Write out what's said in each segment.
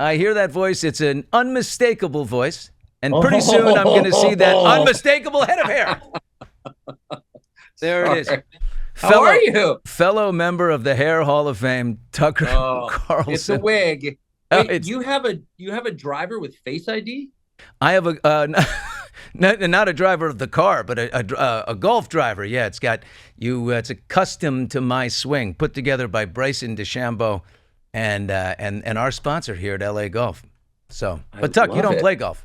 I hear that voice. It's an unmistakable voice. And pretty soon I'm going to see that unmistakable head of hair. There it is. How are you? Fellow member of the Hair Hall of Fame, Tucker Carlson. It's a wig. Wait, you have a driver with Face ID? I have not a driver of the car, but a golf driver. Yeah, it's got you. It's a custom to my swing, put together by Bryson DeChambeau, and our sponsor here at LA Golf. So, but Tuck, you don't play golf.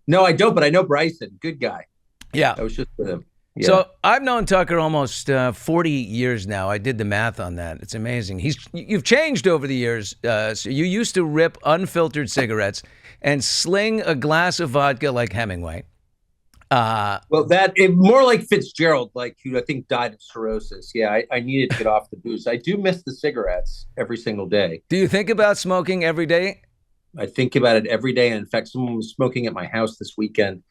No, I don't, but I know Bryson. Good guy. Yeah. I was just with him. Yeah. So I've known Tucker almost 40 years now. I did the math on that. It's amazing. You've changed over the years. So you used to rip unfiltered cigarettes and sling a glass of vodka like Hemingway. Well, more like Fitzgerald, who I think died of cirrhosis. Yeah, I needed to get off the booze. I do miss the cigarettes every single day. Do you think about smoking every day? I think about it every day. And in fact, someone was smoking at my house this weekend,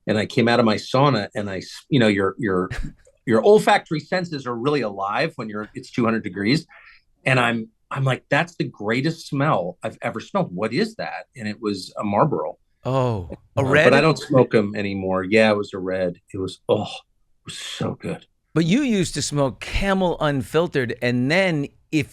and I came out of my sauna, and your olfactory senses are really alive when it's 200 degrees. And I'm like, that's the greatest smell I've ever smelled. What is that? And it was a Marlboro. Oh, a red? But I don't smoke them anymore. Yeah, it was a red. It was so good. But you used to smoke Camel unfiltered, and then if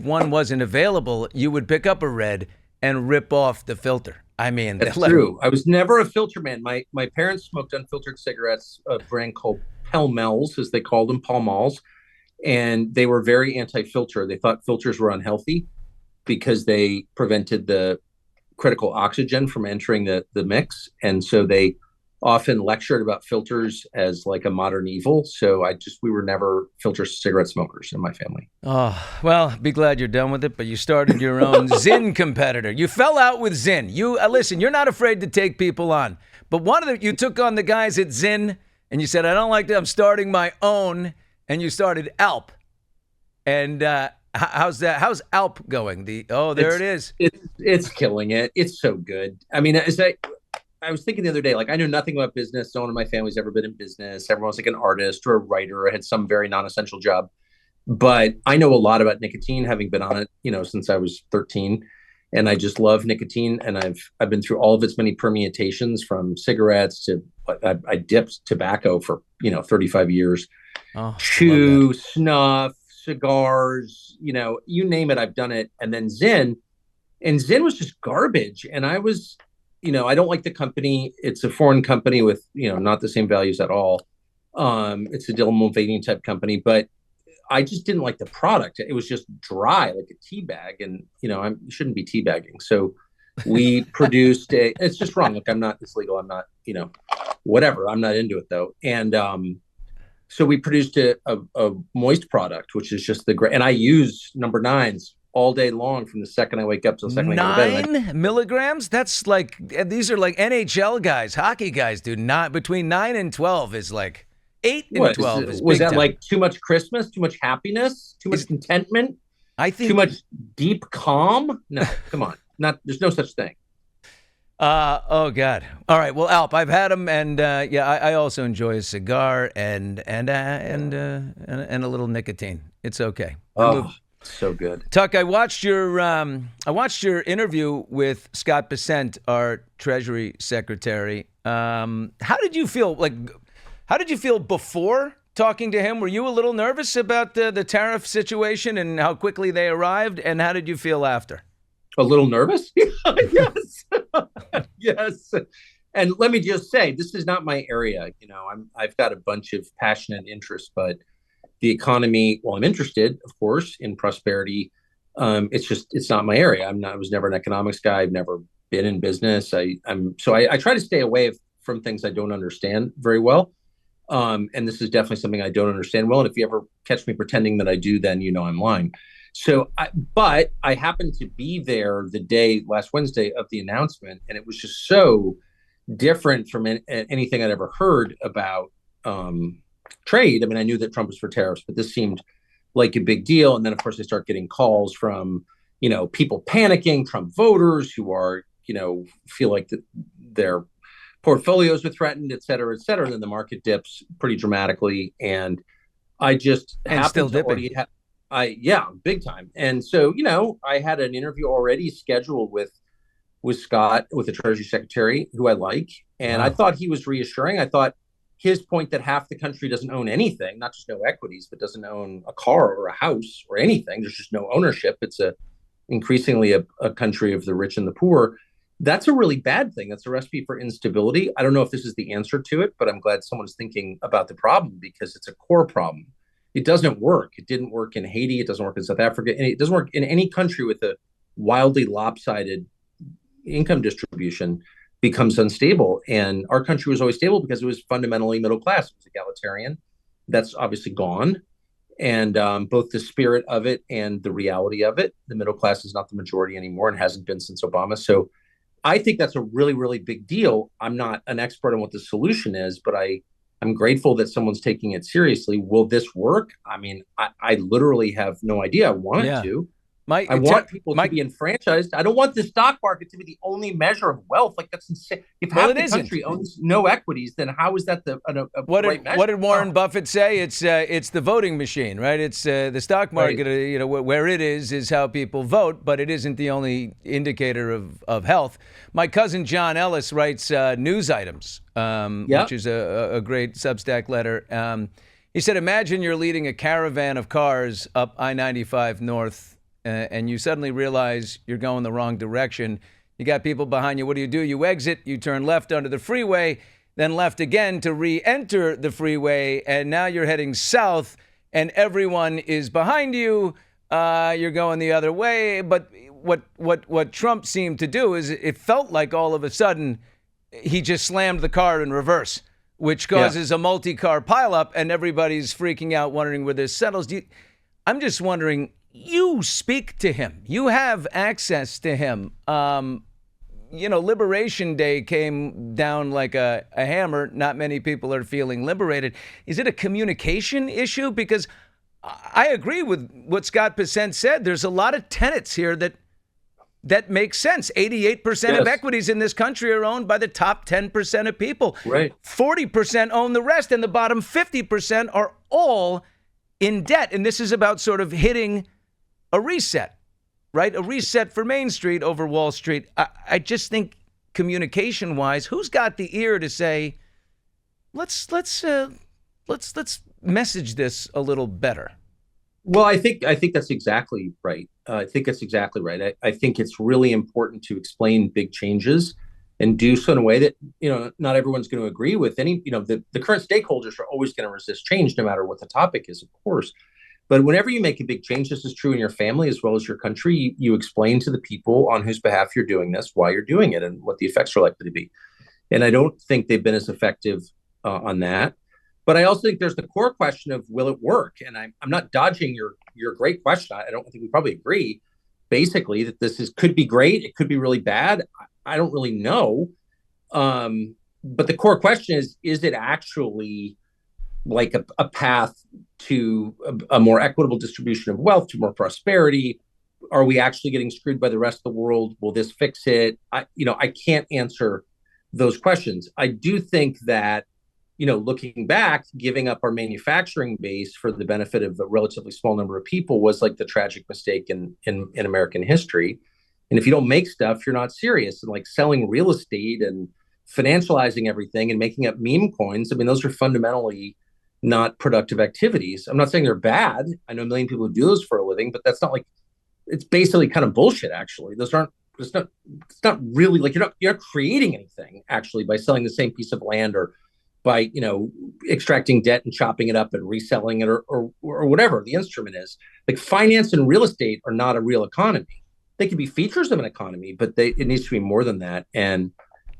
one wasn't available, you would pick up a red and rip off the filter. I mean, that's true. I was never a filter man. My parents smoked unfiltered cigarettes, a brand called Pall Malls, as they called them, Pall Malls, and they were very anti-filter. They thought filters were unhealthy because they prevented the critical oxygen from entering the mix, and so they often lectured about filters as like a modern evil. So we were never filter cigarette smokers in my family. Oh, well, be glad you're done with it, but you started your own Zyn competitor. You fell out with Zyn. Listen, you're not afraid to take people on, but you took on the guys at Zyn and you said, I don't like that, I'm starting my own, and you started Alp. And how's that? How's Alp going? There it is. It's killing it. It's so good. I mean, I was thinking the other day, I know nothing about business. No one in my family's ever been in business. Everyone's like an artist or a writer or had some very non-essential job. But I know a lot about nicotine, having been on it, since I was 13. And I just love nicotine. And I've been through all of its many permutations, from cigarettes to I dipped tobacco for 35 years. Chew, snuff, cigars, you name it, I've done it. And then Zyn was just garbage. And I was, I don't like the company. It's a foreign company with, not the same values at all. It's a Dylan Mulvaney type company, but I just didn't like the product. It was just dry, like a tea bag. And, you shouldn't be teabagging. So we produced it's just wrong. Look, it's legal. I'm not, whatever. I'm not into it though. And, so we produced a moist product, which is just and I use number 9s all day long from the second I wake up to the second I go to bed. 9 milligrams? That's these are like NHL guys, hockey guys, dude. Not between 9 and 12 is like 8 and 12 is was that time. Like too much Christmas, too much happiness, too much contentment? I think too much deep calm? No, come on. There's no such thing. Oh God! All right. Well, Alp, I've had them, and I also enjoy a cigar and a little nicotine. It's okay. So good. Tuck, I watched your interview with Scott Bessent, our Treasury Secretary. How did you feel? How did you feel before talking to him? Were you a little nervous about the tariff situation and how quickly they arrived? And how did you feel after? A little nervous? Yes. Yes. And let me just say, this is not my area. I've got a bunch of passionate interests, but the economy, well, I'm interested, of course, in prosperity. It's not my area. I was never an economics guy. I've never been in business. I try to stay away from things I don't understand very well. And this is definitely something I don't understand well. And if you ever catch me pretending that I do, then I'm lying. But I happened to be there the day last Wednesday of the announcement, and it was just so different from anything I'd ever heard about trade. I mean, I knew that Trump was for tariffs, but this seemed like a big deal. And then, of course, I start getting calls from, people panicking, Trump voters who are, feel like their portfolios are threatened, et cetera, et cetera. And then the market dips pretty dramatically. And I just still dipping. Yeah, big time. And so, I had an interview already scheduled with Scott, with the Treasury Secretary, who I like. And I Wow. thought he was reassuring. I thought his point that half the country doesn't own anything, not just no equities, but doesn't own a car or a house or anything. There's just no ownership. It's increasingly a country of the rich and the poor. That's a really bad thing. That's a recipe for instability. I don't know if this is the answer to it, but I'm glad someone's thinking about the problem because it's a core problem. It doesn't work. It didn't work in Haiti. It doesn't work in South Africa. And it doesn't work in any country with a wildly lopsided income distribution becomes unstable. And our country was always stable because it was fundamentally middle class. It was egalitarian. That's obviously gone. And both the spirit of it and the reality of it, the middle class is not the majority anymore and hasn't been since Obama. So I think that's a really, really big deal. I'm not an expert on what the solution is, but I'm grateful that someone's taking it seriously. Will this work? I mean, I literally have no idea. I want it Yeah. to. I want people to be enfranchised. I don't want the stock market to be the only measure of wealth. Like, that's insane. If half the country owns no equities, then how is that a right measure? What did Warren Buffett say? It's the voting machine, right? It's the stock market. Right. Where it is how people vote, but it isn't the only indicator of health. My cousin John Ellis writes news items, which is a great Substack letter. He said, imagine you're leading a caravan of cars up I-95 North. And you suddenly realize you're going the wrong direction. You got people behind you. What do? You exit, you turn left onto the freeway, then left again to re-enter the freeway, and now you're heading south, and everyone is behind you. You're going the other way. But what Trump seemed to do is it felt like all of a sudden he just slammed the car in reverse, which causes a multi-car pileup, and everybody's freaking out, wondering where this settles. I'm just wondering, you speak to him. You have access to him. Liberation Day came down like a hammer. Not many people are feeling liberated. Is it a communication issue? Because I agree with what Scott Pecent said. There's a lot of tenets here that make sense. 88% of equities in this country are owned by the top 10% of people. Right. 40% own the rest, and the bottom 50% are all in debt. And this is about sort of hitting a reset, right? A reset for Main Street over Wall Street. I just think communication-wise, who's got the ear to say, let's message this a little better? Well, I think that's exactly right. I think it's really important to explain big changes and do so in a way that, not everyone's going to agree with. The current stakeholders are always going to resist change, no matter what the topic is, of course. But whenever you make a big change, this is true in your family as well as your country, you explain to the people on whose behalf you're doing this, why you're doing it, and what the effects are likely to be. And I don't think they've been as effective on that. But I also think there's the core question of, will it work? And I'm not dodging your great question. I don't think we probably agree, basically, that could be great. It could be really bad. I don't really know. But the core question is it actually like a path to a more equitable distribution of wealth, to more prosperity? Are we actually getting screwed by the rest of the world? Will this fix it? I can't answer those questions. I do think that, looking back, giving up our manufacturing base for the benefit of a relatively small number of people was like the tragic mistake in American history. And if you don't make stuff, you're not serious. And like selling real estate and financializing everything and making up meme coins, I mean, those are fundamentally not productive activities. I'm not saying they're bad. I know a million people who do those for a living, but that's not like, it's basically kind of bullshit, actually. It's not really like you're not creating anything actually by selling the same piece of land or by, extracting debt and chopping it up and reselling it or whatever the instrument is. Like finance and real estate are not a real economy. They can be features of an economy, but it needs to be more than that. And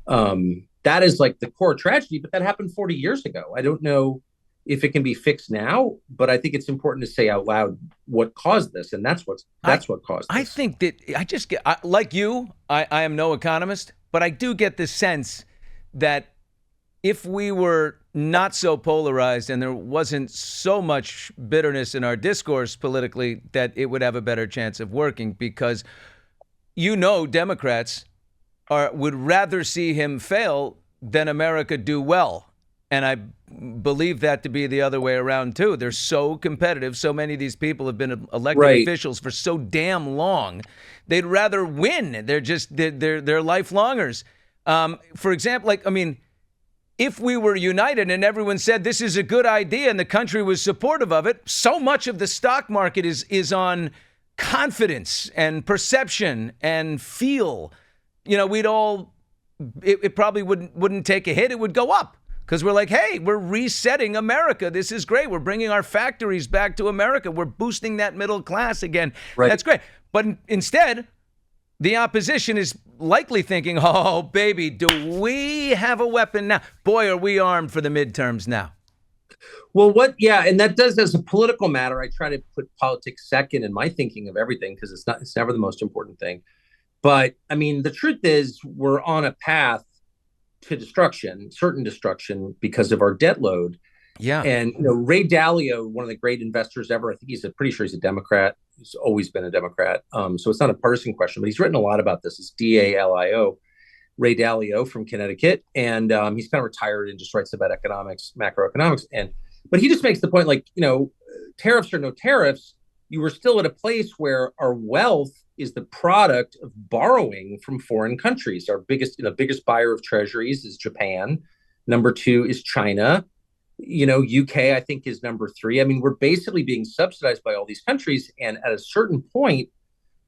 that is like the core tragedy, but that happened 40 years ago. I don't know if it can be fixed now, but I think it's important to say out loud what caused this, and that's what caused this. I think that I just get, like you, I am no economist, but I do get the sense that if we were not so polarized and there wasn't so much bitterness in our discourse politically, that it would have a better chance of working, because Democrats would rather see him fail than America do well. And I believe that to be the other way around, too. They're so competitive. So many of these people have been elected officials for so damn long. They'd rather win. They're lifelongers. For example, if we were united and everyone said this is a good idea and the country was supportive of it, so much of the stock market is on confidence and perception and feel. It probably wouldn't take a hit. It would go up. Because we're like, hey, we're resetting America. This is great. We're bringing our factories back to America. We're boosting that middle class again. Right. That's great. But instead, the opposition is likely thinking, oh, baby, do we have a weapon now? Boy, are we armed for the midterms now. Well, and that does, as a political matter, I try to put politics second in my thinking of everything because it's never the most important thing. But, the truth is we're on a path to certain destruction because of our debt load. Yeah. And, Ray Dalio, one of the great investors ever, I think pretty sure he's a Democrat. He's always been a Democrat. So it's not a partisan question, but he's written a lot about this. It's Dalio, Ray Dalio from Connecticut. And he's kind of retired and just writes about economics, macroeconomics. But he just makes the point, tariffs or no tariffs, you were still at a place where our wealth is the product of borrowing from foreign countries. Our biggest buyer of treasuries is Japan. Number 2 is China. UK, I think, is number 3. We're basically being subsidized by all these countries. And at a certain point,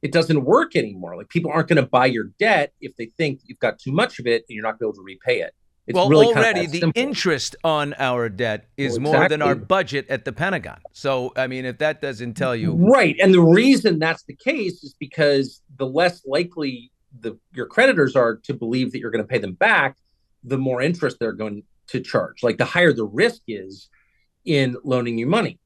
it doesn't work anymore. Like, people aren't going to buy your debt if they think you've got too much of it and you're not going to be able to repay it. It's really already the interest on our debt is more than our budget at the Pentagon. So, if that doesn't tell you. Right. And the reason that's the case is because the less likely your creditors are to believe that you're going to pay them back, the more interest they're going to charge. Like, the higher the risk is in loaning you money.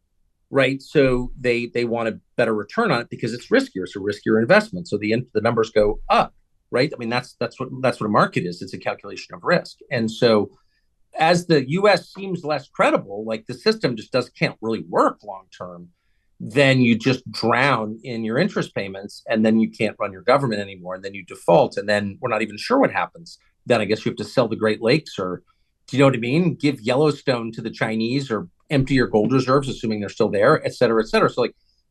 Right. So they want a better return on it because it's riskier. It's a riskier investment. So the numbers go up. Right. That's what a market is. It's a calculation of risk. And so as the U.S. seems less credible, like the system just can't really work long term, then you just drown in your interest payments and then you can't run your government anymore. And then you default. And then we're not even sure what happens. Then I guess you have to sell the Great Lakes, or do you know what I mean? Give Yellowstone to the Chinese, or empty your gold reserves, assuming they're still there, et cetera, et cetera. So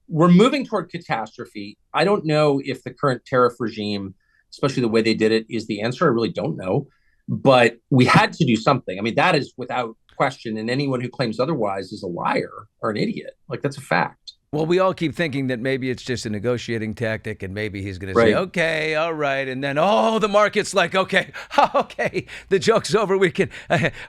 we're moving toward catastrophe. I don't know if the current tariff regime, especially the way they did it, is the answer. I really don't know. But we had to do something. That is without question. And anyone who claims otherwise is a liar or an idiot. That's a fact. Well, we all keep thinking that maybe it's just a negotiating tactic and maybe he's going to say, okay, all right. And then, the market's like, okay, the joke's over.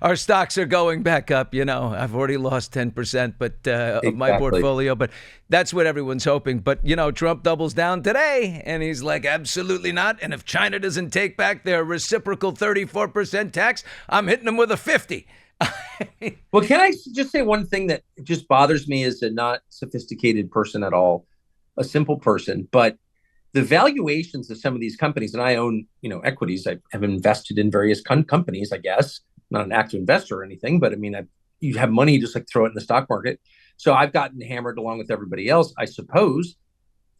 Our stocks are going back up. I've already lost 10%, of my portfolio, but that's what everyone's hoping. But, Trump doubles down today and he's like, absolutely not. And if China doesn't take back their reciprocal 34% tax, I'm hitting them with a 50. Well, can I just say one thing that just bothers me as a not sophisticated person at all, a simple person, but the valuations of some of these companies, and I own, equities. I have invested in various companies, I guess, not an active investor or anything, but you have money, you just throw it in the stock market. So I've gotten hammered along with everybody else, I suppose.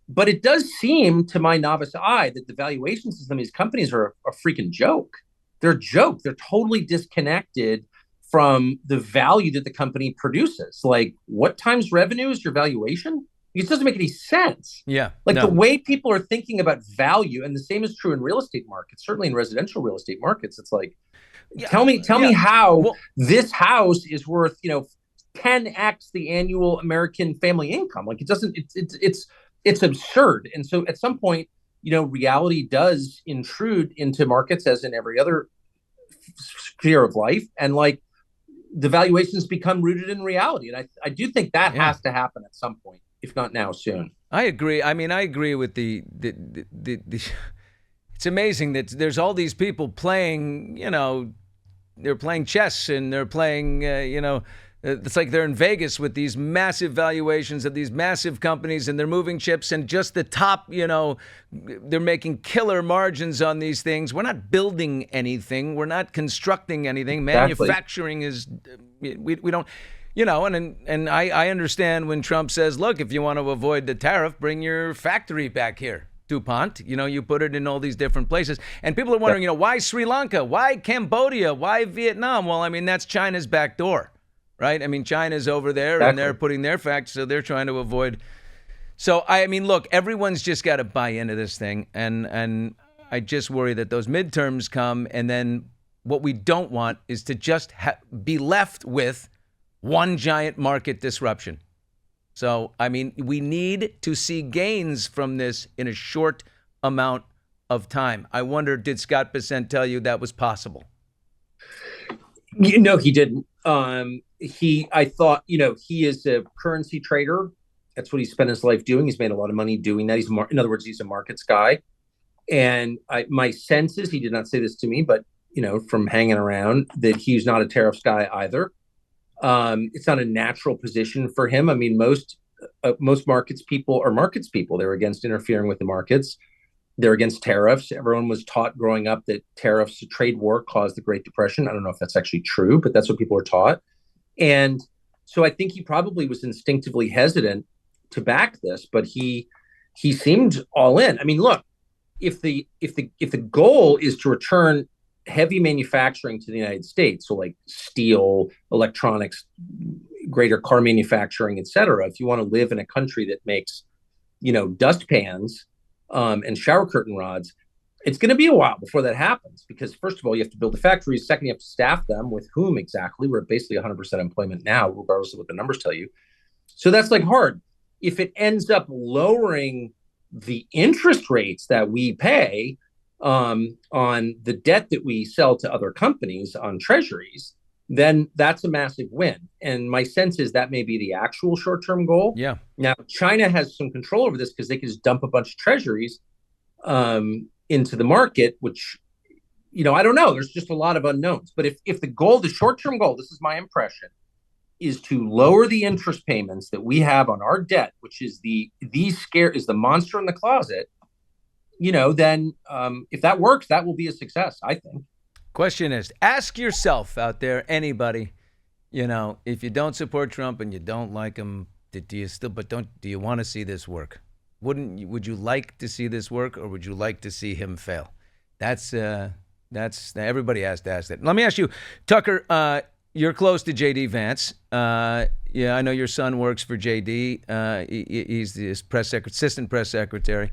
But it does seem to my novice eye that the valuations of some of these companies are a freaking joke. They're a joke. They're totally disconnected from the value that the company produces. Like, what times revenue is your valuation? It doesn't make any sense. Yeah. The way people are thinking about value, and the same is true in real estate markets, certainly in residential real estate markets. It's like, tell me how this house is worth, 10x the annual American family income. It's absurd. And so at some point, reality does intrude into markets as in every other sphere of life. And the valuations become rooted in reality. And I do think that has to happen at some point, if not now, soon. I agree. I agree with the it's amazing that there's all these people playing, they're playing chess and they're playing, it's like they're in Vegas with these massive valuations of these massive companies and they're moving chips and just the top, they're making killer margins on these things. We're not building anything. We're not constructing anything. Exactly. Manufacturing is, we don't, and I understand when Trump says, look, if you want to avoid the tariff, bring your factory back here. DuPont. You put it in all these different places. And people are wondering, why Sri Lanka? Why Cambodia? Why Vietnam? Well, I mean, that's China's back door, right? I mean, China's over there and they're putting their facts, so they're trying to avoid. So, I mean, look, everyone's just got to buy into this thing. And I just worry that those midterms come, and then what we don't want is to just be left with one giant market disruption. So, I mean, we need to see gains from this in a short amount of time. I wonder, did Scott Bessent tell you that was possible? No, he didn't. I thought, he is a currency trader. That's what he spent his life doing. He's made a lot of money doing that. In other words, he's a markets guy. And my sense is, he did not say this to me, but, from hanging around, that he's not a tariffs guy either. It's not a natural position for him. I mean, most markets people are markets people. They're against interfering with the markets. They're against tariffs. Everyone was taught growing up that tariffs, a trade war, caused the Great Depression. I don't know if that's actually true, but that's what people are taught. And so I think he probably was instinctively hesitant to back this, but he seemed all in. I mean, look, if the goal is to return heavy manufacturing to the United States, so like steel, electronics, greater car manufacturing, et cetera, if you want to live in a country that makes, dust pans and shower curtain rods, it's going to be a while before that happens, because first of all, you have to build the factories. Second, you have to staff them. With whom exactly? We're at basically 100% employment now, regardless of what the numbers tell you. So that's hard. If it ends up lowering the interest rates that we pay on the debt that we sell to other companies on treasuries, then that's a massive win. And my sense is that may be the actual short-term goal. Yeah. Now, China has some control over this because they can just dump a bunch of treasuries into the market, which, I don't know. There's just a lot of unknowns. But if the short-term goal, this is my impression, is to lower the interest payments that we have on our debt, which is the monster in the closet, then if that works, that will be a success, I think. Question is, ask yourself out there, anybody, if you don't support Trump and you don't like him, do you want to see this work? Would you like to see this work, or would you like to see him fail? That's everybody has to ask that. Let me ask you, Tucker, you're close to JD Vance. Yeah, I know your son works for JD. He's the assistant press secretary.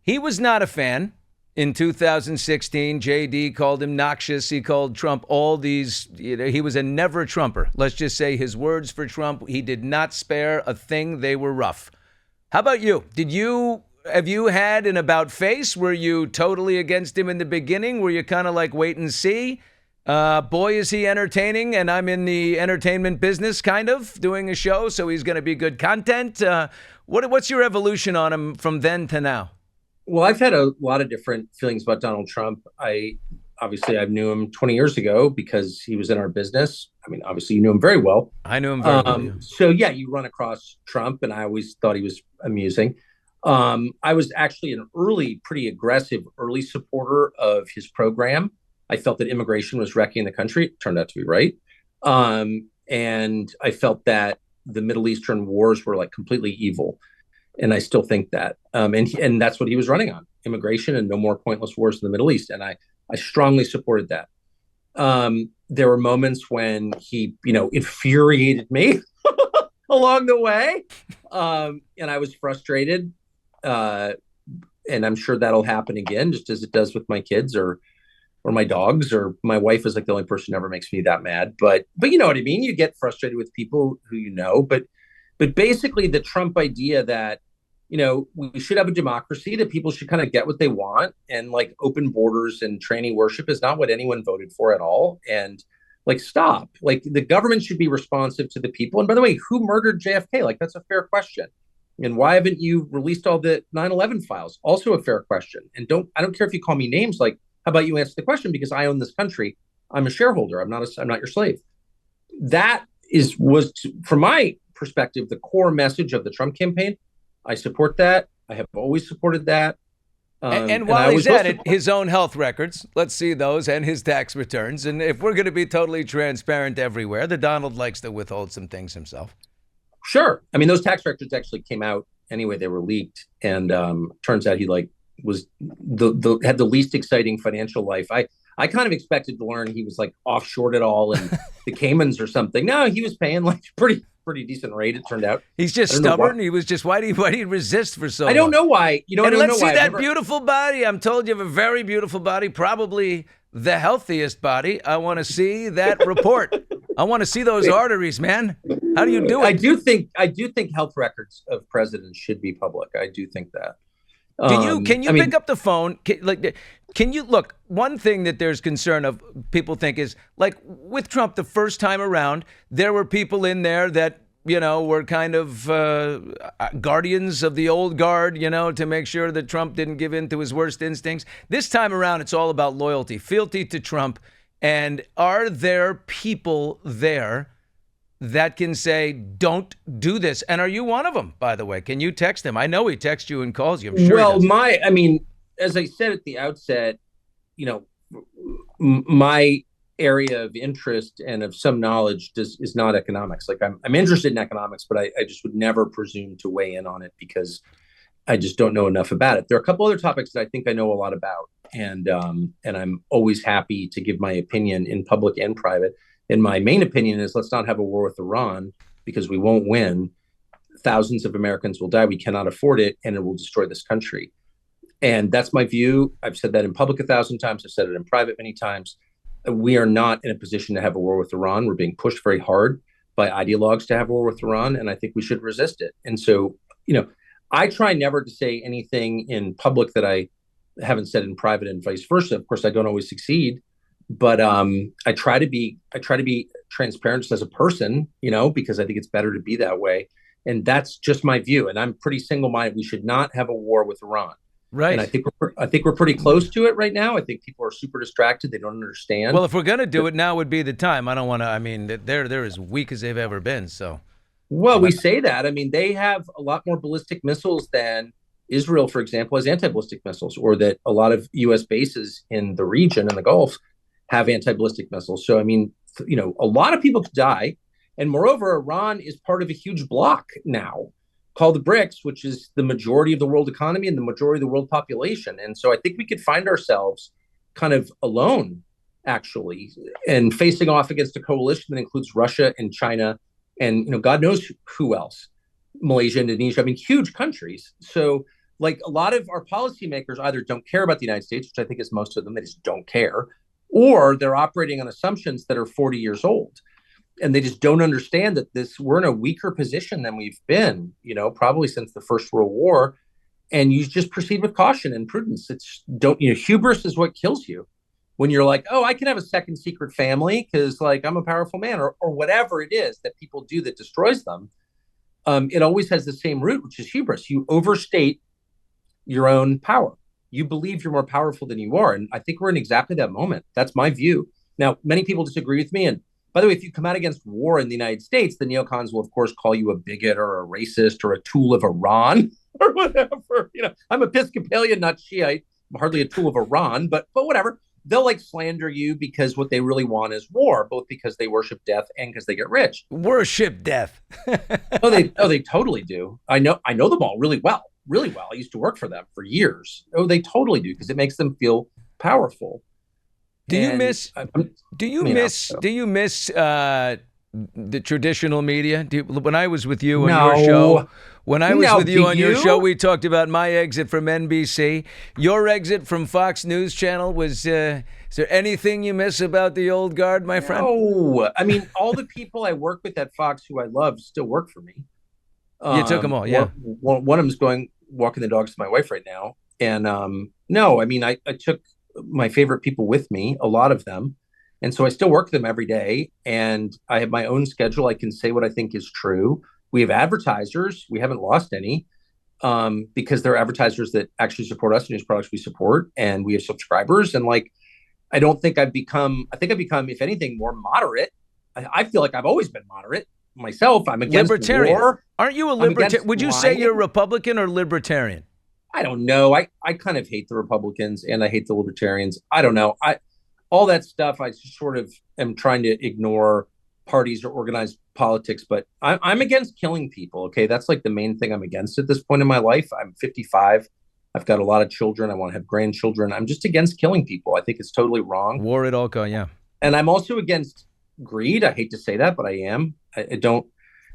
He was not a fan. In 2016, JD called him noxious. He called Trump all these. He was a never Trumper. Let's just say his words for Trump, he did not spare a thing. They were rough. How about you? Have you had an about face? Were you totally against him in the beginning? Were you kind of like wait and see? Boy, is he entertaining, and I'm in the entertainment business, kind of, doing a show, so he's going to be good content. What's your evolution on him from then to now? Well, I've had a lot of different feelings about Donald Trump. I knew him 20 years ago because he was in our business. I mean, obviously, you knew him very well. I knew him very well. Yeah. So, yeah, you run across Trump, and I always thought he was amusing. I was actually an pretty aggressive early supporter of his program. I felt that immigration was wrecking the country. It turned out to be right. And I felt that the Middle Eastern wars were completely evil. And I still think that. And that's what he was running on, immigration and no more pointless wars in the Middle East. And I strongly supported that. There were moments when he, infuriated me along the way. And I was frustrated. And I'm sure that'll happen again, just as it does with my kids or my dogs, or my wife is the only person who ever makes me that mad. But you know what I mean? You get frustrated with people who but basically the Trump idea that, we should have a democracy, that people should kind of get what they want, and open borders and tranny worship is not what anyone voted for at all. And stop, the government should be responsive to the people. And by the way, who murdered JFK? That's a fair question. And why haven't you released all the 9/11 files? Also a fair question. And I don't care if you call me names. How about you answer the question? Because I own this country. I'm a shareholder. I'm not your slave. That was from my perspective, the core message of the Trump campaign. I support that. I have always supported that. And while he's at it, his own health records, let's see those, and his tax returns. And if we're going to be totally transparent everywhere, the Donald likes to withhold some things himself. Sure. I mean, those tax records actually came out anyway. They were leaked. And turns out he was the had the least exciting financial life. I kind of expected to learn he was like offshored it all in the Caymans or something. No, he was paying like pretty decent rate. It turned out He's just stubborn. He was just why do you resist for so long? I don't know why. You know, and I don't let's know see why. that beautiful body. I'm told you have a very beautiful body, probably the healthiest body. I want to see that report. I want to see those arteries, man. How do you do it? I do think health records of presidents should be public. I do think that. Can you pick up the phone? Can you look? One thing that there's concern of people think is like with Trump the first time around, there were people in there that were kind of guardians of the old guard, to make sure that Trump didn't give in to his worst instincts. This time around, it's all about loyalty, fealty to Trump. And are there people there that can say, don't do this? And are you one of them, by the way? Can you text him? I know he texts you and calls you. I'm sure. Well, as I said at the outset, my area of interest and of some knowledge is not economics. Like I'm interested in economics, but I just would never presume to weigh in on it because I just don't know enough about it. There are a couple other topics that I think I know a lot about, and I'm always happy to give my opinion in public and private. And my main opinion is let's not have a war with Iran because we won't win. Thousands of Americans will die. We cannot afford it, and it will destroy this country. And that's my view. I've said that in public 1,000 times. I've said it in private many times. We are not in a position to have a war with Iran. We're being pushed very hard by ideologues to have a war with Iran, and I think we should resist it. And so, I try never to say anything in public that I haven't said in private, and vice versa. Of course, I don't always succeed, but I try to be transparent just as a person, because I think it's better to be that way. And that's just my view. And I'm pretty single-minded. We should not have a war with Iran. Right. And I think we're pretty close to it right now. I think people are super distracted. They don't understand. Well, if we're going to do it, now would be the time. I don't want to. I mean, they're as weak as they've ever been. So. Well, we say that. I mean, they have a lot more ballistic missiles than Israel, for example, has anti-ballistic missiles, or that a lot of U.S. bases in the region and the Gulf have anti-ballistic missiles. So, I mean, a lot of people could die. And moreover, Iran is part of a huge bloc now called the BRICS, which is the majority of the world economy and the majority of the world population. And so I think we could find ourselves kind of alone, actually, and facing off against a coalition that includes Russia and China and, God knows who else, Malaysia, Indonesia, I mean, huge countries. So like a lot of our policymakers either don't care about the United States, which I think is most of them, they just don't care, or they're operating on assumptions that are 40 years old. And they just don't understand that we're in a weaker position than we've been, probably since the First World War. And you just proceed with caution and prudence. Hubris is what kills you when you're like, oh, I can have a second secret family because like I'm a powerful man or whatever it is that people do that destroys them. It always has the same root, which is hubris. You overstate your own power. You believe you're more powerful than you are. And I think we're in exactly that moment. That's my view. Now, many people disagree with me. And by the way, if you come out against war in the United States, the neocons will, of course, call you a bigot or a racist or a tool of Iran or whatever. I'm Episcopalian, not Shiite. I'm hardly a tool of Iran, but whatever. They'll like slander you because what they really want is war, both because they worship death and because they get rich. Worship death. They totally do. I know them all really well. I used to work for them for years. Oh, they totally do because it makes them feel powerful. Do you miss the traditional media? When I was with you on your show, on your show, we talked about my exit from NBC. Your exit from Fox News Channel is there anything you miss about the old guard, my friend? No, I mean, all the people I work with at Fox who I love still work for me. You took them all, yeah. One of them is walking the dogs to my wife right now. And no, I mean, I took my favorite people with me, a lot of them. And so I still work with them every day. And I have my own schedule. I can say what I think is true. We have advertisers. We haven't lost any because they're advertisers that actually support us and use products we support. And we have subscribers. And like, I think I've become, if anything, more moderate. I feel like I've always been moderate myself. I'm against libertarian. war. Aren't you a libertarian? Would you say you're Republican or libertarian? I don't know. I kind of hate the Republicans and I hate the Libertarians. I don't know. All that stuff, I just sort of am trying to ignore parties or organized politics, but I'm against killing people. Okay. That's like the main thing I'm against at this point in my life. I'm 55. I've got a lot of children. I want to have grandchildren. I'm just against killing people. I think it's totally wrong. War at all costs, yeah. And I'm also against greed. I hate to say that, but I am. I don't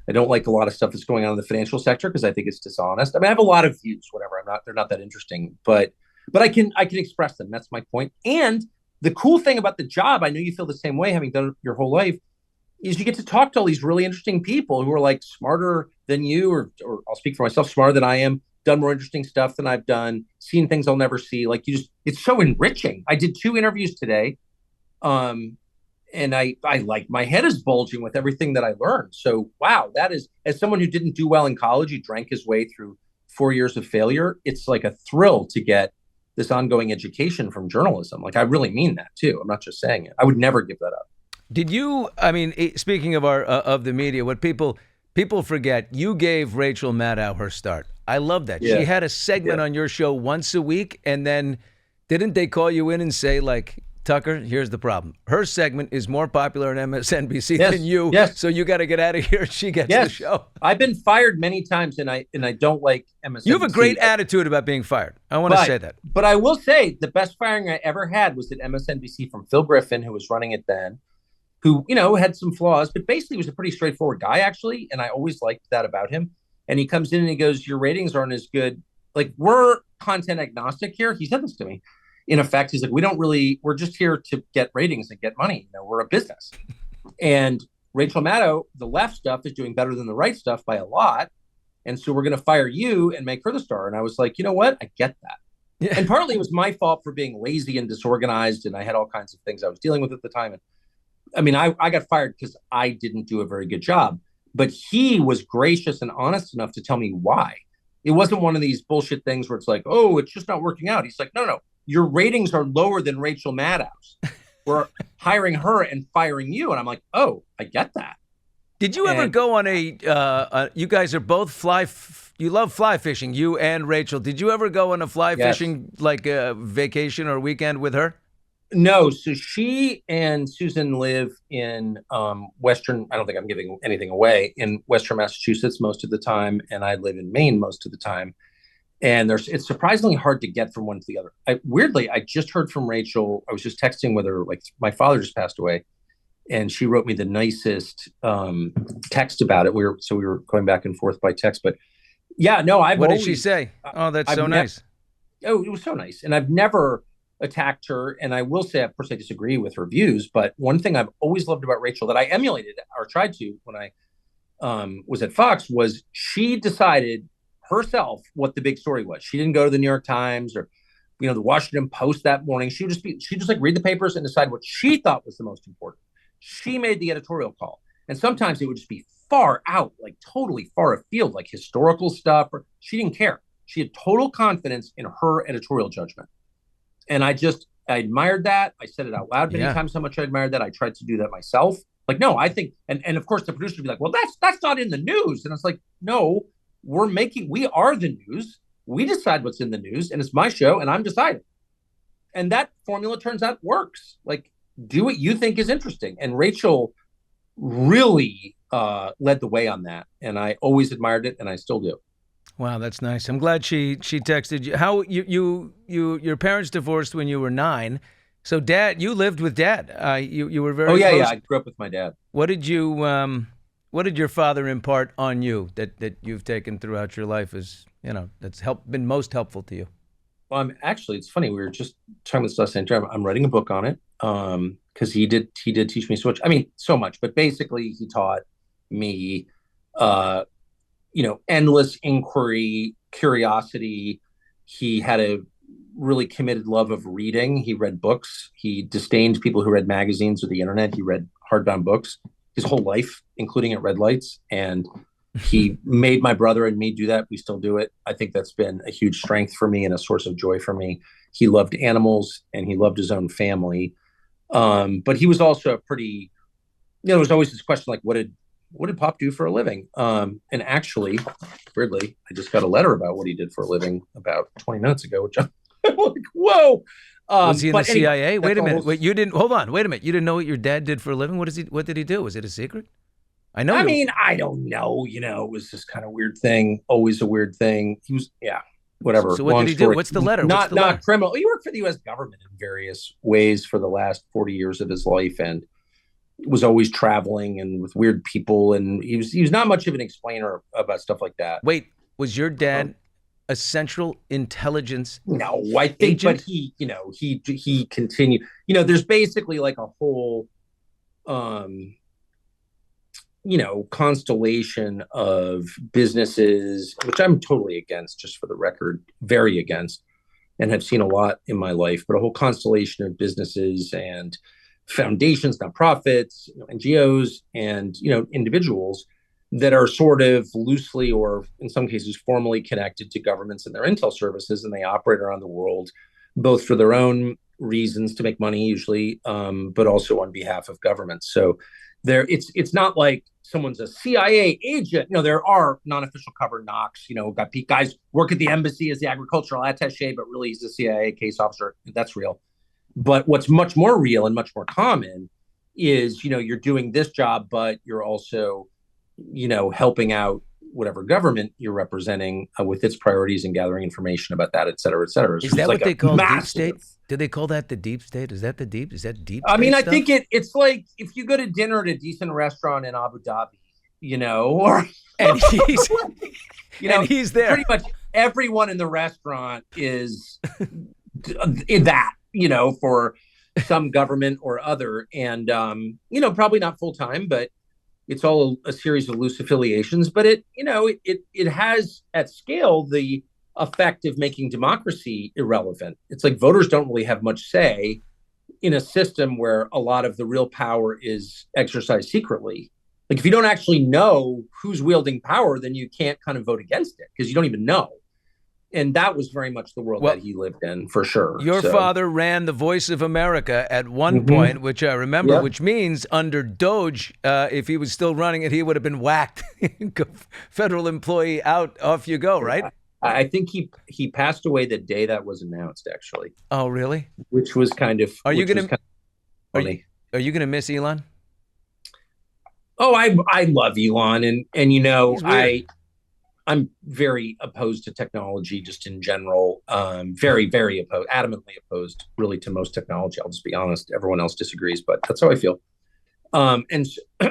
like a lot of stuff that's going on in the financial sector because I think it's dishonest. I mean, I have a lot of views, whatever. They're not that interesting, but I can express them. That's my point. And the cool thing about the job, I know you feel the same way, having done it your whole life, is you get to talk to all these really interesting people who are like smarter than you, or I'll speak for myself, smarter than I am, done more interesting stuff than I've done, seen things I'll never see. Like it's so enriching. I did 2 interviews today. And I like, my head is bulging with everything that I learned. So, wow, that is, as someone who didn't do well in college, he drank his way through 4 years of failure. It's like a thrill to get this ongoing education from journalism. Like, I really mean that too. I'm not just saying it. I would never give that up. Did you, I mean, speaking of of the media, what people forget, you gave Rachel Maddow her start. I love that. Yeah. She had a segment on your show once a week, and then didn't they call you in and say, like, Tucker, here's the problem. Her segment is more popular on MSNBC than you, so you got to get out of here. She gets the show. I've been fired many times, and I don't like MSNBC. You have a great attitude about being fired. I want to say that. But I will say the best firing I ever had was at MSNBC from Phil Griffin, who was running it then, who, had some flaws, but basically was a pretty straightforward guy, actually, and I always liked that about him. And he comes in and he goes, your ratings aren't as good. Like, we're content agnostic here. He said this to me. In effect, he's like, we're just here to get ratings and get money. We're a business. And Rachel Maddow, the left stuff is doing better than the right stuff by a lot. And so we're going to fire you and make her the star. And I was like, you know what? I get that. Yeah. And partly it was my fault for being lazy and disorganized. And I had all kinds of things I was dealing with at the time. And I mean, I got fired because I didn't do a very good job. But he was gracious and honest enough to tell me why. It wasn't one of these bullshit things where it's like, oh, it's just not working out. He's like, no. Your ratings are lower than Rachel Maddow's. We're hiring her and firing you. And I'm like, oh, I get that. Did you ever go on you guys are both you love fly fishing, you and Rachel. Did you ever go on a fly fishing, like a vacation or weekend with her? No. So she and Susan live in Western, I don't think I'm giving anything away, in Western Massachusetts most of the time. And I live in Maine most of the time. And it's surprisingly hard to get from one to the other. Weirdly, I just heard from Rachel. I was just texting with her, like, my father just passed away, and she wrote me the nicest text about it. We were going back and forth by text, but yeah, no, What did she say? Oh, that's so nice. Oh, it was so nice. And I've never attacked her. And I will say, of course, I disagree with her views, but one thing I've always loved about Rachel that I emulated or tried to when I was at Fox was she decided herself what the big story was. She didn't go to the New York Times or, the Washington Post that morning. She'd just like read the papers and decide what she thought was the most important. She made the editorial call. And sometimes it would just be far out, like totally far afield, like historical stuff. Or she didn't care. She had total confidence in her editorial judgment. And I admired that. I said it out loud many times how much I admired that. I tried to do that myself. Like, no, I think, and of course the producer would be like, well, that's not in the news. And it's like, no, we are the news. We decide what's in the news, and it's my show, and I'm deciding. And that formula turns out works. Like, do what you think is interesting. And Rachel really led the way on that, and I always admired it, and I still do. Wow, that's nice. I'm glad she texted you. How your parents divorced when you were 9. So Dad, you lived with Dad. You were very close. Yeah, I grew up with my dad. What did your father impart on you that you've taken throughout your life as, that's been most helpful to you? Well, it's funny. We were just talking this last night. I'm writing a book on it because he did teach me so much. I mean, so much, but basically he taught me, endless inquiry, curiosity. He had a really committed love of reading. He read books. He disdained people who read magazines or the internet. He read hardbound books his whole life, including at red lights. And he made my brother and me do that. We still do it. I think that's been a huge strength for me and a source of joy for me. He loved animals and he loved his own family. But he was also a pretty, there was always this question, like, what did Pop do for a living? And actually, weirdly, I just got a letter about what he did for a living about 20 minutes ago, which I'm like, whoa. Was he in the CIA? Wait a minute. Wait, you didn't. Hold on. Wait a minute. You didn't know what your dad did for a living? What did he do? Was it a secret? I mean, I don't know. It was this kind of weird thing. Always a weird thing. He was, yeah. whatever. So what did he do? What's the letter? Not criminal. He worked for the U.S. government in various ways for the last 40 years of his life, and was always traveling and with weird people. And he was not much of an explainer about stuff like that. Wait, was your dad a Central Intelligence? No, I think, agent? but he continued. There's basically like a whole, constellation of businesses, which I'm totally against, just for the record, very against, and have seen a lot in my life, but a whole constellation of businesses and foundations, nonprofits, NGOs, and, individuals that are sort of loosely, or in some cases formally, connected to governments and their intel services, and they operate around the world, both for their own reasons to make money usually, but also on behalf of governments. So it's not like someone's a CIA agent. There are non-official cover knocks. Got guys work at the embassy as the agricultural attaché, but really he's a CIA case officer. That's real. But what's much more real and much more common is, you're doing this job, but you're also, helping out whatever government you're representing with its priorities and gathering information about that, et cetera, et cetera. So is that what they call deep state? Do they call that the deep state? Is that the deep? Is that deep? I mean, stuff? I think it's like if you go to dinner at a decent restaurant in Abu Dhabi, or and he's and he's there. Pretty much everyone in the restaurant is in that, for some government or other, and probably not full time, but it's all a series of loose affiliations. But it has at scale the effect of making democracy irrelevant. It's like voters don't really have much say in a system where a lot of the real power is exercised secretly. Like if you don't actually know who's wielding power, then you can't kind of vote against it because you don't even know. And that was very much the world that he lived in, for sure. Your father ran the Voice of America at one point, which I remember, which means under Doge, if he was still running it, he would have been whacked. Federal employee out, off you go, right? I think he passed away the day that was announced, actually. Oh, really? Which was kind of Are you going to miss Elon? Oh, I love Elon, and I'm very opposed to technology just in general. Very, very opposed, adamantly opposed, really, to most technology. I'll just be honest. Everyone else disagrees, but that's how I feel. And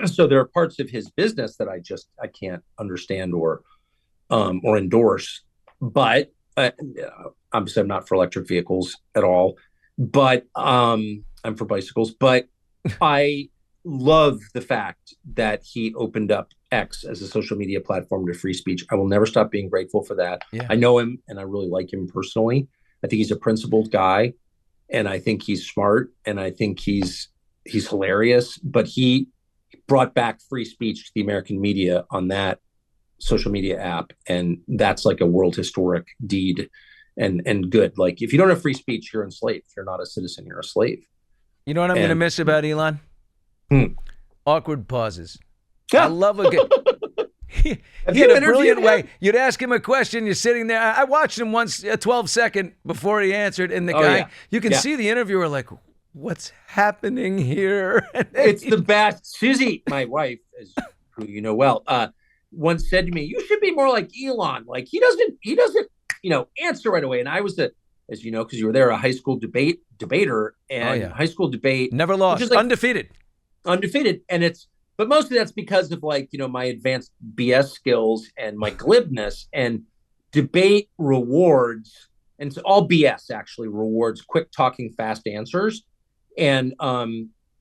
so there are parts of his business that I can't understand or endorse. But obviously, I'm not for electric vehicles at all. But I'm for bicycles. But I love the fact that he opened up X as a social media platform to free speech. I will never stop being grateful for that. Yeah. I know him and I really like him personally. I think he's a principled guy, and I think he's smart, and I think he's hilarious. But he brought back free speech to the American media on that social media app, and that's like a world historic deed and good. Like if you don't have free speech, you're enslaved. If you're not a citizen, you're a slave. You know what I'm going to miss about Elon? Awkward pauses. Yeah. I love a good. He had a brilliant way. You'd ask him a question. You're sitting there. I watched him once, a 12-second before he answered, and the guy, you can see the interviewer like, what's happening here? It's the best. Susie, my wife, who you know well, once said to me, "You should be more like Elon. Like he doesn't, answer right away." And I was as you know, because you were there, a high school debater, and high school debate never lost, like, undefeated, and but mostly that's because of my advanced BS skills and my glibness, and debate rewards, and it's all BS actually rewards quick talking, fast answers, and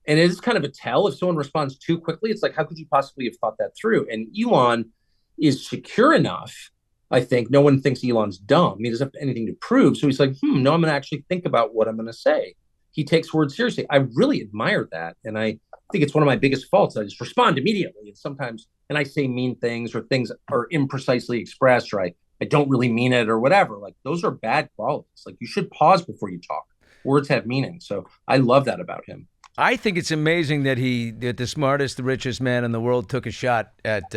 it is kind of a tell if someone responds too quickly. It's like, how could you possibly have thought that through? And Elon is secure enough. I think no one thinks Elon's dumb. He doesn't have anything to prove. So he's like, no, I'm going to actually think about what I'm going to say. He takes words seriously. I really admire that. And I think it's one of my biggest faults. I just respond immediately. And sometimes, and I say mean things, or things are imprecisely expressed, or I don't really mean it, or whatever. Like those are bad qualities. Like you should pause before you talk. Words have meaning. So I love that about him. I think it's amazing that the smartest, the richest man in the world took a shot at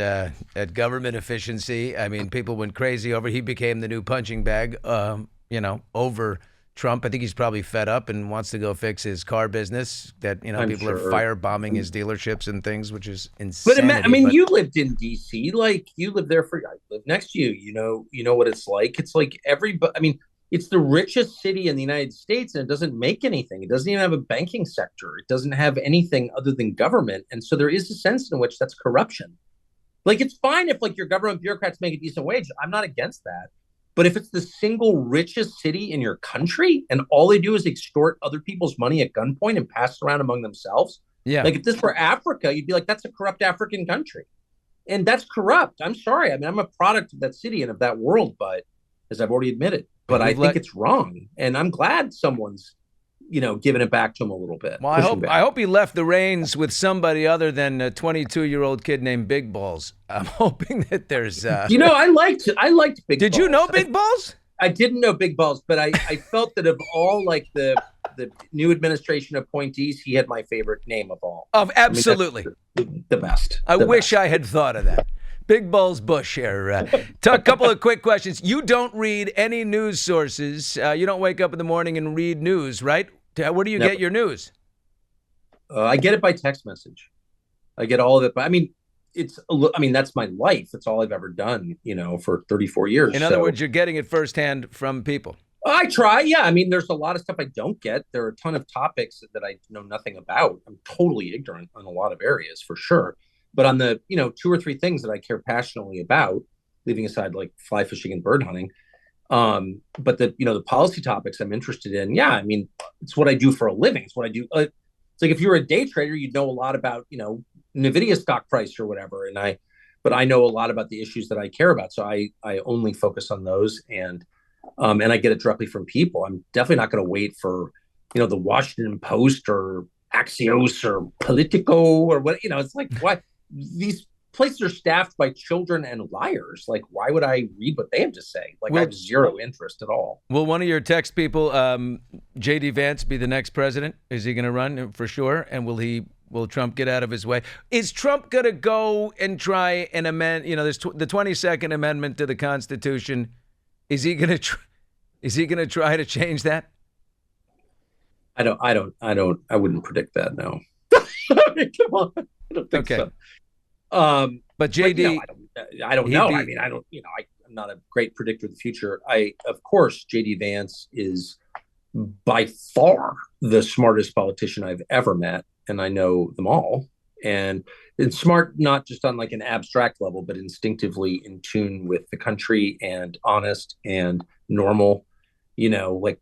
government efficiency. I mean, people went crazy over. He became the new punching bag. Over Trump. I think he's probably fed up and wants to go fix his car business. That I'm people are sure. firebombing his dealerships and things, which is But insanity. I mean, you lived in D.C. Like you lived there I lived next to you. You know what it's like. It's like everybody. I mean, it's the richest city in the United States, and it doesn't make anything. It doesn't even have a banking sector. It doesn't have anything other than government. And so there is a sense in which that's corruption. Like it's fine if like your government bureaucrats make a decent wage. I'm not against that. But if it's the single richest city in your country and all they do is extort other people's money at gunpoint and pass it around among themselves, like if this were Africa, you'd be like, that's a corrupt African country. And that's corrupt. I'm sorry. I mean, I'm a product of that city and of that world, but as I've already admitted, but I think it's wrong. And I'm glad someone's, giving it back to him a little bit. Well, I hope he left the reins with somebody other than a 22-year-old kid named Big Balls. I'm hoping that there's. I liked Big Balls. Did you know Big Balls? I didn't know Big Balls, but I felt that of all like the new administration appointees, he had my favorite name of all. Absolutely. The best. I wish I had thought of that. Big Balls Bush here. A couple of quick questions. You don't read any news sources. You don't wake up in the morning and read news, right? Where do you get your news? I get it by text message. I get all of it. But I mean, that's my life. That's all I've ever done, for 34 years. In other words, you're getting it firsthand from people. I try. Yeah. I mean, there's a lot of stuff I don't get. There are a ton of topics that I know nothing about. I'm totally ignorant on a lot of areas for sure. But on the, 2 or 3 things that I care passionately about, leaving aside like fly fishing and bird hunting, but the policy topics I'm interested in, yeah, I mean, it's what I do for a living. It's what I do. It's like if you're a day trader, you'd know a lot about, NVIDIA stock price or whatever. But I know a lot about the issues that I care about. So I only focus on those and I get it directly from people. I'm definitely not going to wait for, the Washington Post or Axios or Politico or what, it's like, why? These places are staffed by children and liars. Like, why would I read what they have to say? Like, I have zero interest at all. Will one of your text people, JD Vance, be the next president? Is he going to run for sure? And will Trump get out of his way? Is Trump going to go and try and amend? There's the 22nd Amendment to the Constitution. Is he going to try to change that? I wouldn't predict that. No. Come on. I don't think so. But JD, I don't know. I mean, I'm not a great predictor of the future. Of course, JD Vance is by far the smartest politician I've ever met, and I know them all. And it's smart, not just on like an abstract level, but instinctively in tune with the country and honest and normal, like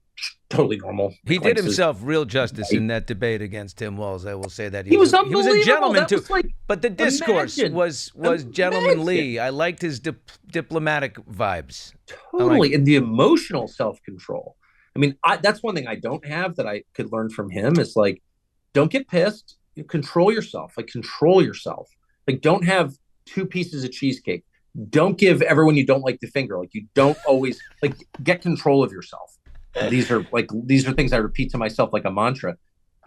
totally normal. He did himself real justice in that debate against Tim Walz. I will say that he was a gentleman too. Like, but the discourse was gentlemanly. I liked his diplomatic vibes. Totally, and the emotional self-control. I mean, that's one thing I don't have that I could learn from him is like, don't get pissed. Control yourself. Like, don't have 2 pieces of cheesecake. Don't give everyone you don't like the finger. Like, you don't always like get control of yourself. These are things I repeat to myself like a mantra.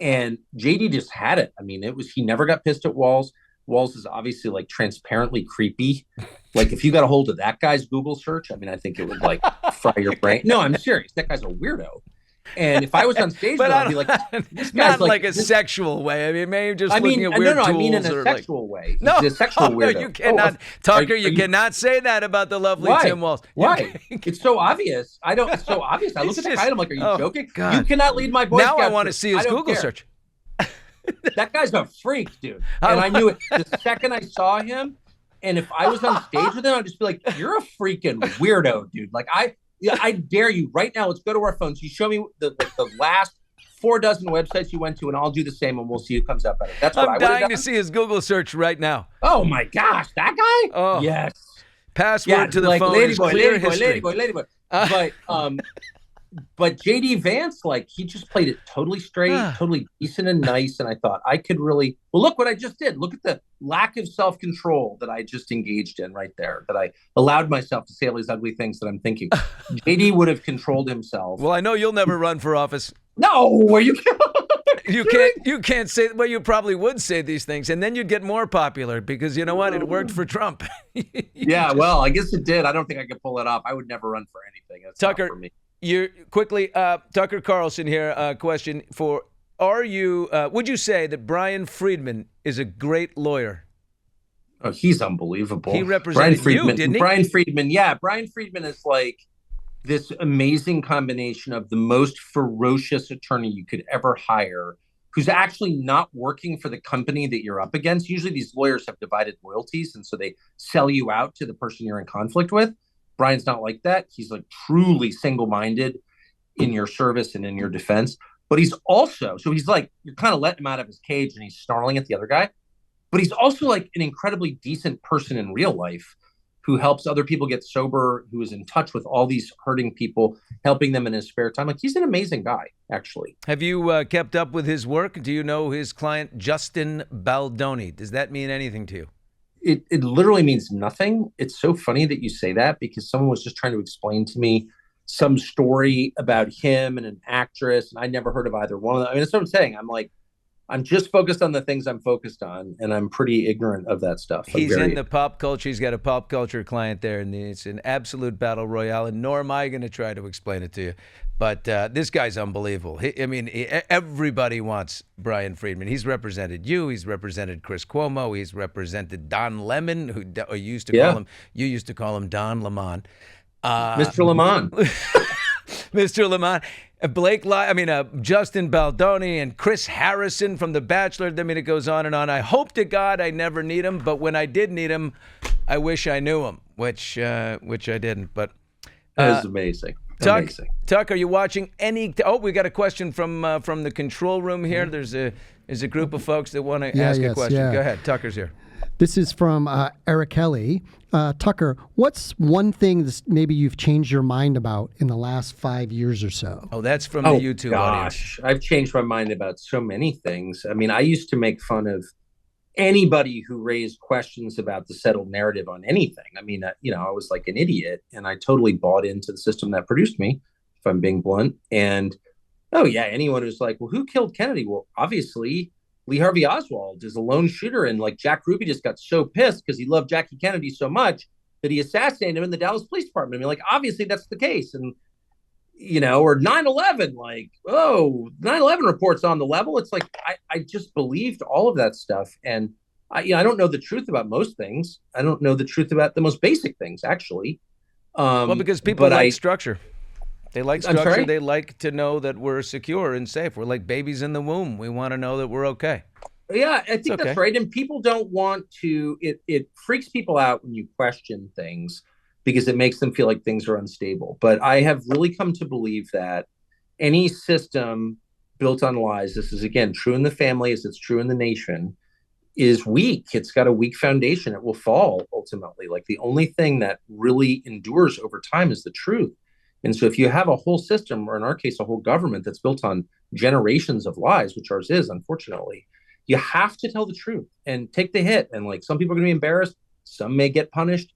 And JD just had it. I mean, he never got pissed at Walz. Walz is obviously like transparently creepy. Like if you got a hold of that guy's Google search, I mean, I think it would like fry your brain. No, I'm serious. That guy's a weirdo. And if I was on stage, I'd be like, this guy's not like a sexual way. I mean, maybe just looking at weird tools. I mean in a sexual way. No, a sexual weirdo. No, you cannot, Tucker. You cannot say that about the lovely Tim Walz. Why? It's so obvious. It's so obvious. I look at the guy and I'm like, are you joking? God. You cannot lead my Boy Now Scouts. I want to see his Google search. That guy's a freak, dude. And I knew it the second I saw him. And if I was on stage with him, I'd just be like, you're a freaking weirdo, dude. Like I dare you right now. Let's go to our phones. You show me the last 4 dozen websites you went to, and I'll do the same, and we'll see who comes up better. That's what I'm dying to see his Google search right now. Oh my gosh, that guy! Oh yes. Password to the phone is clear history. Ladyboy. But JD Vance, like he just played it totally straight, totally decent and nice. And I thought I could really look what I just did. Look at the lack of self-control that I just engaged in right there. That I allowed myself to say all these ugly things that I'm thinking. JD would have controlled himself. Well, I know you'll never run for office. No, are you? You can't say. Well, you probably would say these things, and then you'd get more popular because you know what? It worked for Trump. Well, I guess it did. I don't think I could pull it off. I would never run for anything. That's Tucker, not for me. You're quickly, Tucker Carlson here. Question for: would you say that Brian Friedman is a great lawyer? Oh, he's unbelievable. He represented you, didn't he? Brian Friedman. Yeah, Brian Friedman is like this amazing combination of the most ferocious attorney you could ever hire, who's actually not working for the company that you're up against. Usually these lawyers have divided loyalties, and so they sell you out to the person you're in conflict with. Brian's not like that. He's like truly single-minded in your service and in your defense. But he's also, so he's like, you're kind of letting him out of his cage and he's snarling at the other guy. But he's also like an incredibly decent person in real life who helps other people get sober, who is in touch with all these hurting people, helping them in his spare time. Like, he's an amazing guy, actually. Have you kept up with his work? Do you know his client, Justin Baldoni? Does that mean anything to you? It literally means nothing. It's so funny that you say that, because someone was just trying to explain to me some story about him and an actress, and I never heard of either one of them. I mean, that's what I'm saying. I'm like, I'm just focused on the things I'm focused on, and I'm pretty ignorant of that stuff. He's in the pop culture. He's got a pop culture client there, and it's an absolute battle royale, and nor am I going to try to explain it to you. But this guy's unbelievable. Everybody wants Brian Friedman. He's represented you. He's represented Chris Cuomo. He's represented Don Lemon, who used to call him. You used to call him Don Lemon. Mr. Lemon. Mr. Lemon. Justin Baldoni and Chris Harrison from The Bachelor. I mean, it goes on and on. I hope to God I never need him, but when I did need him, I wish I knew him, which I didn't. But that is amazing. Tuck, are you watching any? Oh, we got a question from the control room here. There's a group of folks that want to ask a question. Yeah. Go ahead, Tucker's here. This is from Eric Kelly. Tucker, what's one thing that maybe you've changed your mind about in the last 5 years or so? Oh, that's from the YouTube audience. I've changed my mind about so many things. I mean, I used to make fun of anybody who raised questions about the settled narrative on anything. I mean, I was like an idiot, and I totally bought into the system that produced me, if I'm being blunt. And, anyone who's like, well, who killed Kennedy? Well, obviously, Lee Harvey Oswald is a lone shooter, and like Jack Ruby just got so pissed because he loved Jackie Kennedy so much that he assassinated him in the Dallas Police Department. I mean, like, obviously that's the case. And, or 9/11, like, 9/11 reports on the level. It's like, I just believed all of that stuff. And I don't know the truth about most things. I don't know the truth about the most basic things, actually. Because people like structure. They like structure. They like to know that we're secure and safe. We're like babies in the womb. We want to know that we're okay. Yeah, I think that's right. And people don't want to, it freaks people out when you question things because it makes them feel like things are unstable. But I have really come to believe that any system built on lies, this is, again, true in the family as it's true in the nation, is weak. It's got a weak foundation. It will fall ultimately. Like, the only thing that really endures over time is the truth. And so if you have a whole system, or in our case, a whole government that's built on generations of lies, which ours is, unfortunately, you have to tell the truth and take the hit. And like, some people are going to be embarrassed. Some may get punished.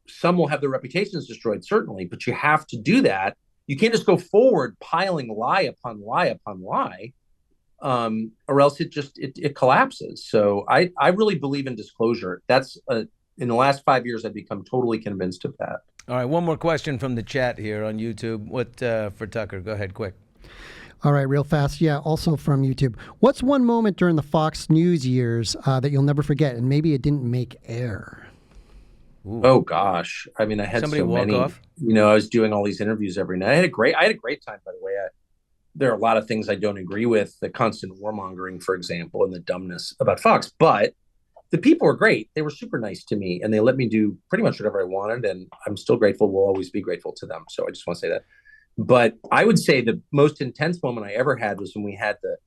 Some will have their reputations destroyed, certainly, but you have to do that. You can't just go forward piling lie upon lie upon lie, or else it collapses. So I really believe in disclosure. That's in the last 5 years, I've become totally convinced of that. All right, one more question from the chat here on YouTube. What for Tucker? Go ahead, quick. All right, real fast. Yeah, also from YouTube. What's one moment during the Fox News years that you'll never forget, and maybe it didn't make air? Ooh. Oh gosh, I mean, I had Somebody so walk many. Off? I was doing all these interviews every night. I had a great time, by the way. There are a lot of things I don't agree with, the constant warmongering, for example, and the dumbness about Fox, but the people were great. They were super nice to me, and they let me do pretty much whatever I wanted, and I'm still grateful. Will always be grateful to them. So I just want to say that. But I would say the most intense moment I ever had was when we had the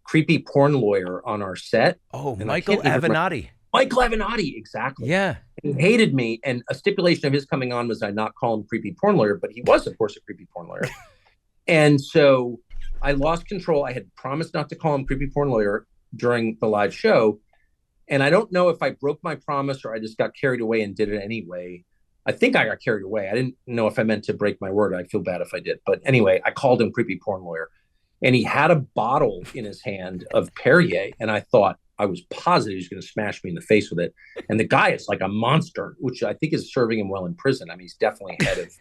creepy porn lawyer on our set. Oh, Michael Avenatti. Michael Avenatti, exactly. Yeah. He hated me, and a stipulation of his coming on was I not call him creepy porn lawyer, but he was, of course, a creepy porn lawyer. And so I lost control. I had promised not to call him creepy porn lawyer during the live show. And I don't know if I broke my promise or I just got carried away and did it anyway. I think I got carried away. I didn't know if I meant to break my word. I'd feel bad if I did. But anyway, I called him creepy porn lawyer. And he had a bottle in his hand of Perrier. And I thought, I was positive he was going to smash me in the face with it. And the guy is like a monster, which I think is serving him well in prison. I mean, he's definitely head of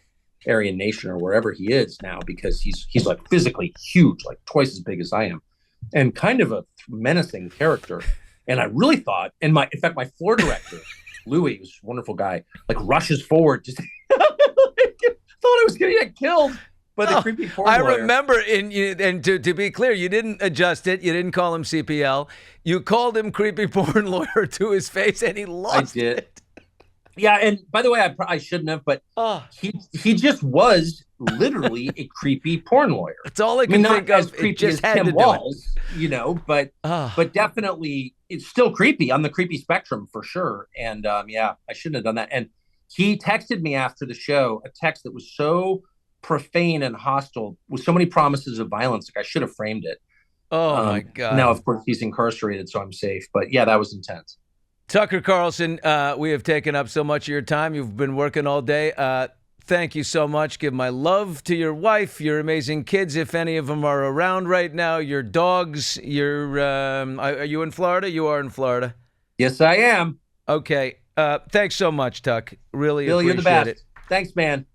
Aryan Nation or wherever he is now, because he's like physically huge, like twice as big as I am, and kind of a menacing character. And I really thought, and in fact, my floor director, Louis, was a wonderful guy, like rushes forward, just thought I was going to get killed by the creepy porn lawyer. Remember, and to be clear, you didn't adjust it. You didn't call him CPL. You called him creepy porn lawyer to his face, and he lost it. Yeah, and by the way, I shouldn't have, but he just was literally a creepy porn lawyer. That's all I can think not of. As creepy it just as had Tim to Walz, but definitely it's still creepy on the creepy spectrum for sure. And I shouldn't have done that. And he texted me after the show, a text that was so profane and hostile with so many promises of violence. Like I should have framed it. Oh my God. Now, of course, he's incarcerated, so I'm safe. But yeah, that was intense. Tucker Carlson, we have taken up so much of your time. You've been working all day. Thank you so much. Give my love to your wife, your amazing kids, if any of them are around right now, your dogs. Are you in Florida? You are in Florida. Yes, I am. Okay. Thanks so much, Tuck. Really Bill, appreciate you're the best. it. Thanks, man.